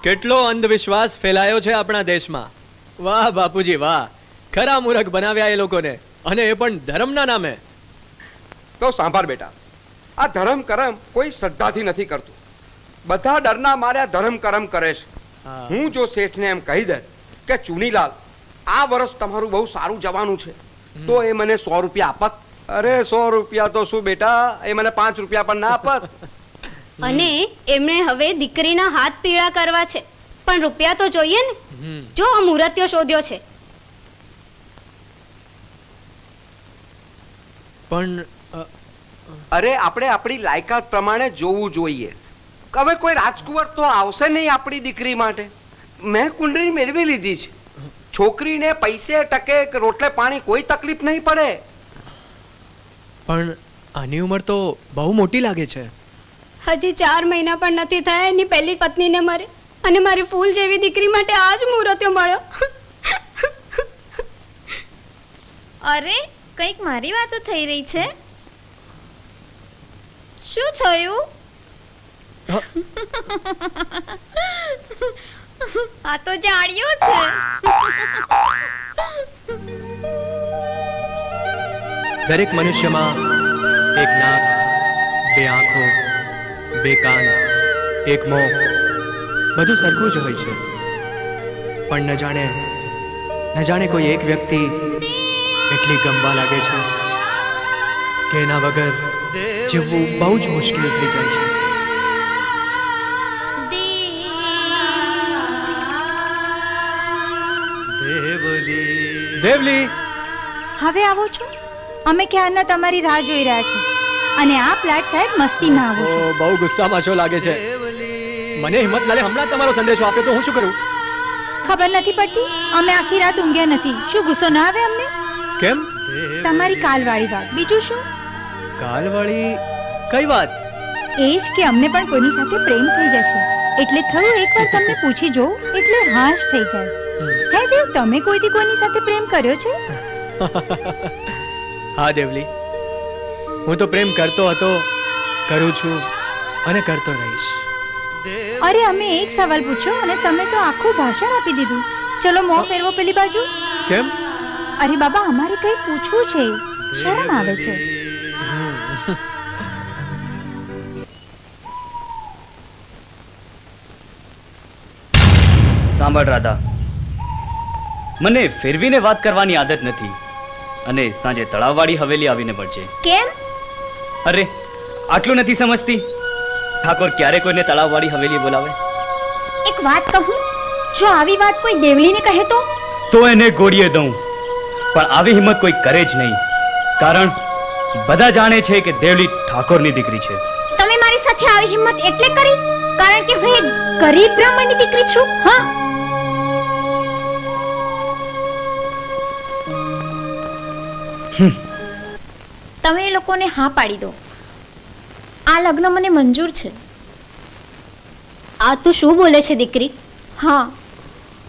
કેટલો અંધવિશ્વાસ ફેલાયો છે આપણા દેશમાં. વાહ બાપુજી વાહ, ખરા મૂર્ખ બનાવ્યા એ લોકોને, અને એ પણ ધર્મના નામે. તો સાંભળ બેટા, આ ધર્મ કરમ કોઈ શ્રદ્ધાથી નથી કરતું. બધા ડરના માર્યા ધર્મ કરમ કરે છે. હું જો શેઠને એમ કહી દે કે ચુનીલાલ આ વર્ષ તમારું બહુ સારું જવાનું છે, તો એ મને 100 રૂપિયા આપત. અરે 100 રૂપિયા તો શું બેટા, એ મને 5 રૂપિયા પણ ના આપત. અને એમણે હવે દીકરીના હાથ પીળા કરવા છે, પણ રૂપિયા તો જોઈએ ને. જો આ મૂર્તિઓ શોધ્યો છે. પણ અરે આપણે આપણી લાયકાત પ્રમાણે જોવું જોઈએ. હવે કોઈ રાજકુંવર તો આવશે નહીં આપણી દીકરી માટે. મેં કુંડળી મેળવી લીધી છે. છોકરીને પૈસે ટકે કે રોટલે પાણી કોઈ તકલીફ નહીં પડે. પણ આની ઉંમર તો બહુ મોટી લાગે છે. હજી 4 મહિના પણ નથી થયા એની પહેલી પત્નીને મરે, અને મારી ફૂલ જેવી દીકરી માટે આ જ મૂર્તિઓ મળ્યો. અરે કંઈક મારી વાતો થઈ રહી છે. શું થયું? આ તો જાણ્યું છે. દરેક મનુષ્યમાં એક નાક, 2 આંખો, 2 કાન, 1 મોં, બધું સરખું જ હોય છે. પણ ન જાણે કોઈ એક વ્યક્તિ એટલી ગમવા લાગે છે કે એના વગર જીવવું બહુ જ મુશ્કેલ થઈ જાય છે. દેવલી, હવે આવો છો? અમે ક્યારના તમારી રાહ જોઈ રહ્યા છે, અને આ ફ્લેટ સાહેબ મસ્તીમાં આવો છો. બહુ ગુસ્સામાં છો લાગે છે. મને હિંમતલાલે હમણાં જ તમારો સંદેશો આપ્યો તો હું શું કરું? ખબર નથી પડતી, અમે આખી રાત ઊંઘ્યા નથી. શું ગુસ્સો ના આવે અમને? કેમ? તમારી કાલવાળી વાત. બીજું શું? કાલવાળી કઈ વાત? એ જ કે અમને પણ કોઈની સાથે પ્રેમ થઈ જશે, એટલે થયું એકવાર તમને પૂછી જોઉં, એટલે હાશ થઈ જાય. હે દેવ, તમે કોઈથી કોઈની સાથે પ્રેમ કર્યો છે? હા દેવલી, હું તો પ્રેમ કરતો હતો, કરું છું અને કરતો રહીશ. અરે અમે એક સવાલ પૂછ્યો અને તમે તો આખું ભાષણ આપી દીધું. ચલો મોં ફેરવો પેલી બાજુ. કેમ? અરે બાબા, અમારે કંઈ પૂછવું છે, શરમ આવે છે. સાંભળ રાધા, મને ફેરવીને વાત કરવાની આદત નથી, અને સાંજે તળાવવાળી હવેલી આવીને પડશે. કેમ? અરે આટલું નથી સમજતી? ઠાકોર ક્યારે કોઈને તળાવવાળી હવેલી બોલાવે? એક વાત કહું, જો આવી વાત કોઈ દેવલીને કહે તો એને ગોળીએ દઉં, પણ આવી હિંમત કોઈ કરે જ નહીં, કારણ બધા જાણે છે કે દેવલી ઠાકોરની દીકરી છે. તમે મારી સાથે આવી હિંમત એટલે કરી કારણ કે હું એક ગરીબ બ્રાહ્મણની દીકરી છું? હા, તમે એ લોકોને હા પાડી દો. આ લગ્ન મને મંજૂર છે. આ તું શું બોલે છે દીકરી? હા,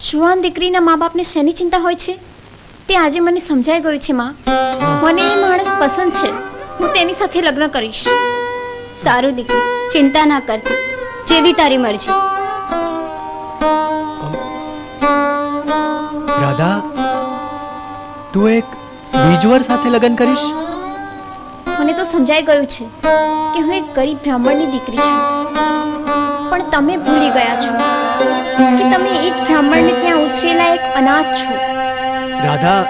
જુવાન દીકરીના મા બાપને શેની ચિંતા હોય છે તે આજે મને સમજાઈ ગયું છે. માં, મને એ માણસ પસંદ છે. હું તેની સાથે લગ્ન કરીશ. સારું દીકરી, ચિંતા ના કરતી, જેવી તારી મરજી. રાધા, તું એક બીજવર સાથે લગ્ન કરીશ? મને તો સમજાઈ ગયું છે કે હું એક ગરીબ બ્રાહ્મણની દીકરી છું, પણ તમે ભૂલી ગયા છો કે તમે એ જ બ્રાહ્મણને ત્યાં ઉછરેલા એક અનાથ છો. રાધા,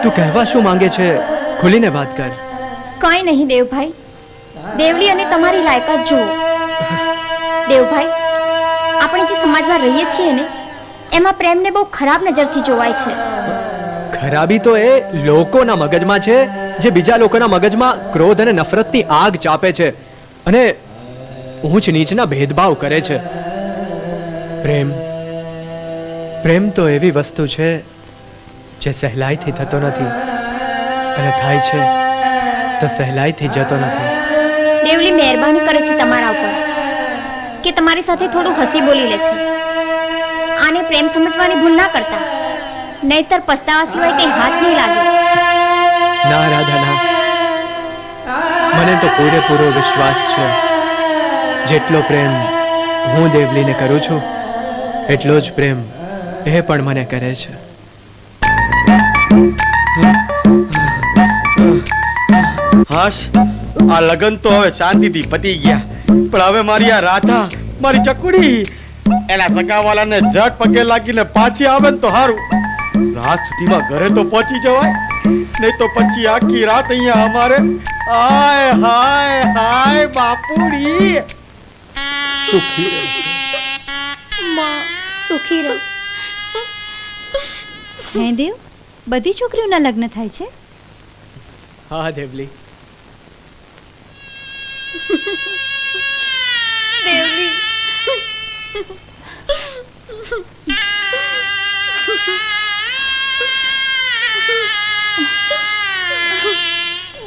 તું કહેવા શું માંગે છે? ખુલીને વાત કર. કાંઈ નહીં દેવભાઈ, દેવલી અને તમારી લાયકાત જુઓ. દેવભાઈ, આપણે જે સમાજમાં રહીએ છીએ ને, એમાં પ્રેમને બહુ ખરાબ નજરથી જોવાય છે. ખરાબી તો એ લોકોના મગજમાં છે, જે બીજા લોકોના મગજમાં ક્રોધ અને નફરતની આગ ચાપે છે, અને ઊંચ નીચના ભેદભાવ કરે છે. પ્રેમ તો એવી વસ્તુ છે જે સહેલાઈથી થતો નથી, અને થાય છે તો સહેલાઈથી જતો નથી. દેવલી મહેરબાની કરે છે તમારા ઉપર કે તમારી સાથે થોડું હસી બોલી લે છે. આને પ્રેમ સમજવાની ભૂલ ના કરતા, નહીતર પસ્તાવા સિવાય કંઈ હાથ નહીં લાગે. ના રાધા ના, મને તો પૂરેપૂરો વિશ્વાસ છે. જેટલો પ્રેમ હું દેવલીને કરું છું એટલો જ પ્રેમ એ પણ મને કરે છે. હાશ, આ લગન તો હવે શાંતિથી પતી ગયા, પણ હવે મારી આ રાધા, મારી ચકુડી, એના સગાવાલાને જટ પગે લાગીને પાછી આવે ને તો સારું. રાત સુધીમાં ઘરે તો પહોંચી જવાય, નહીં તો પછી આખી રાત અહીંયા અમારે હાય હાય હાય બાપુડી. સુખી રહે. માં સુખી રહો. હે દેવ, બધી છોકરીઓના લગ્ન થાય છે? હા દેવલી. દેવલી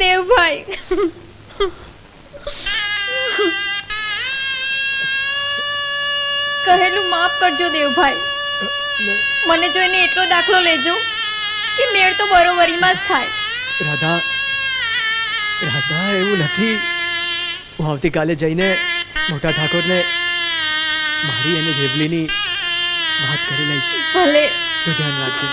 દેવભાઈ, કહેલું માફ કરજો દેવભાઈ. મને જોઈને એટલો દાખલો લેજો કે મેળ તો બરોબરીમાં જ થાય. રાધા, રાધા, એવું નથી. હું આવતીકાલે જઈને મોટા ઠાકોરને મારી અને દેવલીની વાત કરી લઈશ. ભલે. તું ધ્યાન રાખજે.